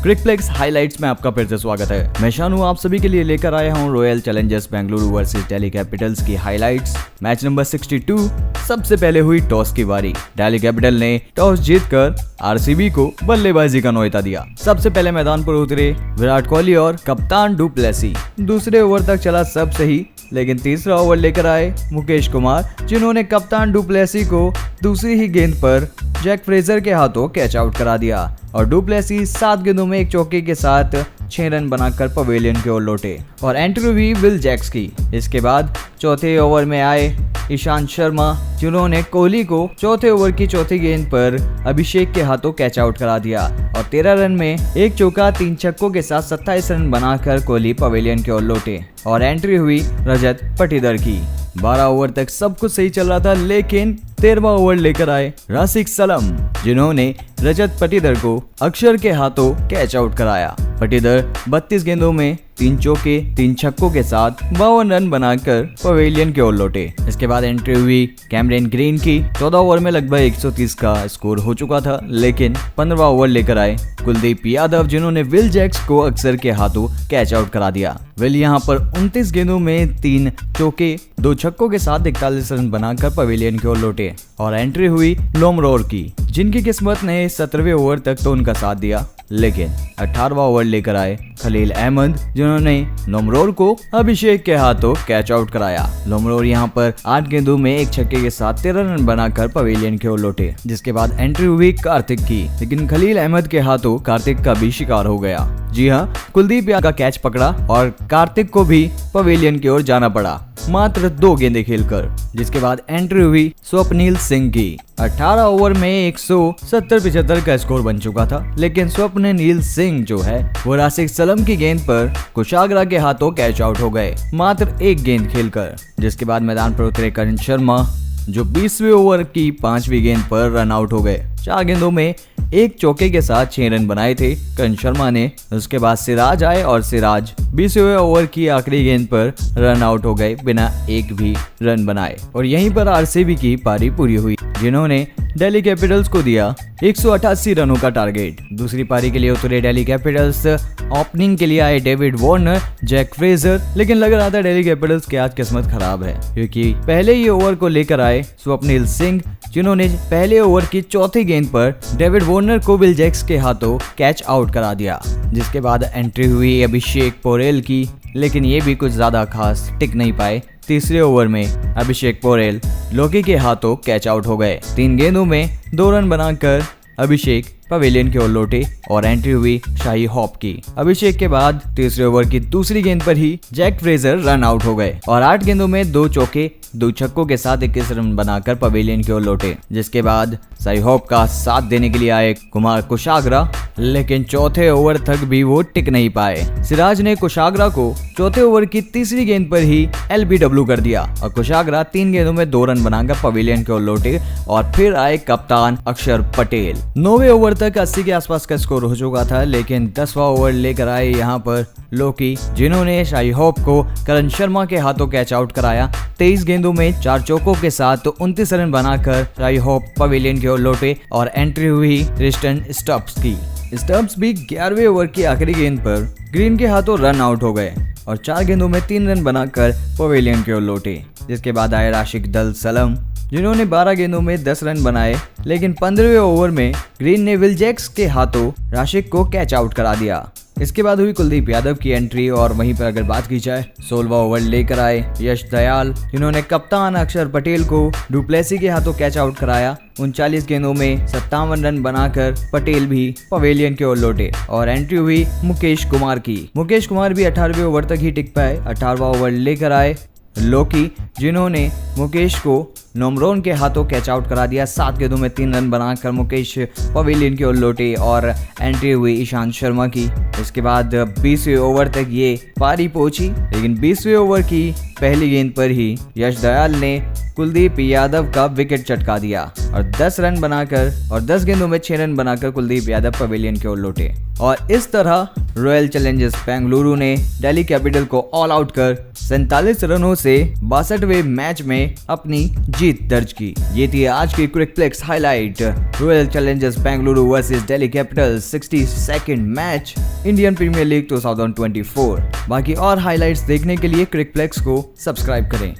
क्रिकफ्लेक्स highlights में आपका फिर से स्वागत है। मैं शानू आप सभी के लिए लेकर आया हूं royal Challengers Bengaluru versus Delhi Capitals की हाइलाइट्स। मैच नंबर 62 सबसे पहले हुई टॉस की बारी। दिल्ली कैपिटल ने टॉस जीतकर आरसीबी को बल्लेबाजी का न्योता दिया। सबसे पहले मैदान पर उतरे विराट कोहली और कप्तान डू प्लेसी। दूसरे ओवर तक चला सब सही, लेकिन तीसरा ओवर लेकर आए मुकेश कुमार, जिन्होंने कप्तान डू प्लेसी को दूसरी ही गेंद पर जैक फ्रेजर के हाथों कैच आउट करा दिया और डू प्लेसी 7 गेंदों में एक चौके के साथ 6 रन बनाकर पवेलियन की ओर लौटे और एंट्री हुई विल जैक्स की। इसके बाद चौथे ओवर में आए ईशांत शर्मा, जिन्होंने कोहली को चौथे ओवर की चौथी गेंद पर अभिषेक के हाथों कैच आउट करा दिया और 13 रन में एक चौका 3 छक्कों के साथ 27 रन बनाकर कोहली पवेलियन की ओर लौटे और एंट्री हुई रजत पाटीदार की। 12 ओवर तक सब कुछ सही चल रहा था, लेकिन 13वां ओवर लेकर आए राशिक सलम, जिन्होंने रजत पाटीदार को अक्षर के हाथों कैच आउट कराया। पाटीदार 32 गेंदों में 3 चौके 3 छक्कों के साथ 52 रन बनाकर पवेलियन की ओर लौटे। इसके बाद एंट्री हुई कैमरन ग्रीन की। 14 ओवर में लगभग 130 का स्कोर हो चुका था, लेकिन 15वां ओवर लेकर आए कुलदीप यादव, जिन्होंने विल जैक्स को अक्षर के हाथों कैच आउट करा दिया। विल यहां पर 29 गेंदों में 3 चौके 2 छक्कों के साथ 41 रन बनाकर पवेलियन की ओर लौटे और एंट्री हुई लोमरोर की, जिनकी किस्मत ने 17वें ओवर तक तो उनका साथ दिया, लेकिन 18वां ओवर लेकर आए खलील अहमद, जिन्होंने लोमरोर को अभिषेक के हाथों कैच आउट कराया। लोमरोर यहां पर 8 गेंदों में एक छक्के के साथ 13 रन बनाकर पवेलियन की ओर लौटे। जिसके बाद एंट्री हुई कार्तिक की, लेकिन खलील अहमद के हाथों कार्तिक का भी शिकार हो गया। जी हाँ, कुलदीप यादव का कैच पकड़ा और कार्तिक को भी पवेलियन की ओर जाना पड़ा मात्र 2 गेंदें खेलकर। जिसके बाद एंट्री हुई स्वप्निल सिंह की। 18 ओवर में 170-75 का स्कोर बन चुका था, लेकिन स्वप्निल सिंह जो है वो राशिक सलम की गेंद पर कुशाग्रा के हाथों कैच आउट हो गए मात्र 1 गेंद खेलकर। जिसके बाद मैदान पर उतरे करण शर्मा, जो 20वें ओवर की 5वीं गेंद पर रन आउट हो गए। 4 गेंदों में एक चौके के साथ 6 रन बनाए थे करण शर्मा ने। उसके बाद सिराज आए और सिराज 20वें ओवर की आखिरी गेंद पर रन आउट हो गए बिना एक भी रन बनाए और यहीं पर आरसीबी की पारी पूरी हुई, जिन्होंने दिल्ली कैपिटल्स को दिया 188 रनों का टारगेट। दूसरी पारी के लिए उतरे दिल्ली कैपिटल्स। ओपनिंग के लिए आए डेविड वार्नर, जैक फ्रेजर, लेकिन लग रहा था दिल्ली कैपिटल्स की आज किस्मत खराब है, क्योंकि पहले ही ओवर को लेकर आए स्वप्निल सिंह, जिन्होंने पहले ओवर की चौथी गेंद पर डेविड वार्नर को विल जैक्स के हाथों कैच आउट करा दिया। जिसके बाद एंट्री हुई अभिषेक पोरेल की, लेकिन ये भी कुछ ज्यादा खास टिक नहीं पाए। तीसरे ओवर में अभिषेक पोरेल लोकी के हाथों कैच आउट हो गए। 3 गेंदों में 2 रन बनाकर अभिषेक पवेलियन की ओर लौटे और एंट्री हुई शाही होप की। अभिषेक के बाद तीसरे ओवर की दूसरी गेंद पर ही जैक फ्रेजर रन आउट हो गए और 8 गेंदों में 2 चौके 2 छक्कों के साथ 21 रन बनाकर पवेलियन की ओर लौटे। जिसके बाद शाही होप का साथ देने के लिए आए कुमार कुशाग्रा, लेकिन चौथे ओवर तक भी वो टिक नहीं पाए। सिराज ने कुशाग्रा को चौथे ओवर की तीसरी गेंद पर ही एलबीडब्ल्यू कर दिया और कुशाग्रा 3 गेंदों में 2 रन बनाकर पवेलियन की ओर लौटे और फिर आए कप्तान अक्षर पटेल। 9वें ओवर तक 80 के आसपास का स्कोर हो चुका था, लेकिन 10वां ओवर लेकर आए यहाँ पर लोकी, जिन्होंने शाही होप को करण शर्मा के हाथों कैच आउट कराया। 23 गेंदों में 4 चौकों के साथ 29 रन बनाकर शाही होप पवेलियन की ओर लौटे और एंट्री हुई क्रिस्टन स्टब्स की। स्टब्स भी 11वें ओवर की आखिरी गेंद पर ग्रीन के हाथों रन आउट हो गए और 4 गेंदों में 3 रन बनाकर पवेलियन की ओर लौटे। जिसके बाद आए राशिक दल सलम, जिन्होंने 12 गेंदों में 10 रन बनाए, लेकिन 15वें ओवर में ग्रीन ने विल जैक्स के हाथों राशिक को कैच आउट करा दिया। इसके बाद हुई कुलदीप यादव की एंट्री और वहीं पर अगर बात की जाए 16वां ओवर लेकर आए यश दयाल, जिन्होंने कप्तान अक्षर पटेल को डू प्लेसी के हाथों कैच आउट कराया। 39 गेंदों में 57 रन बनाकर पटेल भी पवेलियन की ओर लौटे और एंट्री हुई मुकेश कुमार की। मुकेश कुमार भी 18वें ओवर तक ही टिक पाए। 18वां ओवर लेकर आए लोकी, जिन्होंने मुकेश को नोमरोन के हाथों कैच आउट करा दिया। 7 गेंदों में 3 रन बनाकर मुकेश पवेलियन की ओर लौटे और एंट्री हुई ईशांत शर्मा की। इसके बाद 20वें ओवर तक ये पारी पहुंची, लेकिन 20वें ओवर की पहली गेंद पर ही यश दयाल ने कुलदीप यादव का विकेट चटका दिया और 10 रन बनाकर और 10 गेंदों में 6 रन बनाकर कुलदीप यादव पवेलियन की ओर लौटे और इस तरह रॉयल चैलेंजर्स बेंगलुरु ने दिल्ली कैपिटल को ऑल आउट कर 47 रनों से 62वें मैच में अपनी जीत जीत दर्ज की। ये थी आज की Cricplex highlight. Royal Challengers Bengaluru versus Delhi Capitals 62nd match Indian Premier League 2024। बाकी और हाईलाइट्स देखने के लिए क्रिकप्लेक्स को सब्सक्राइब करें।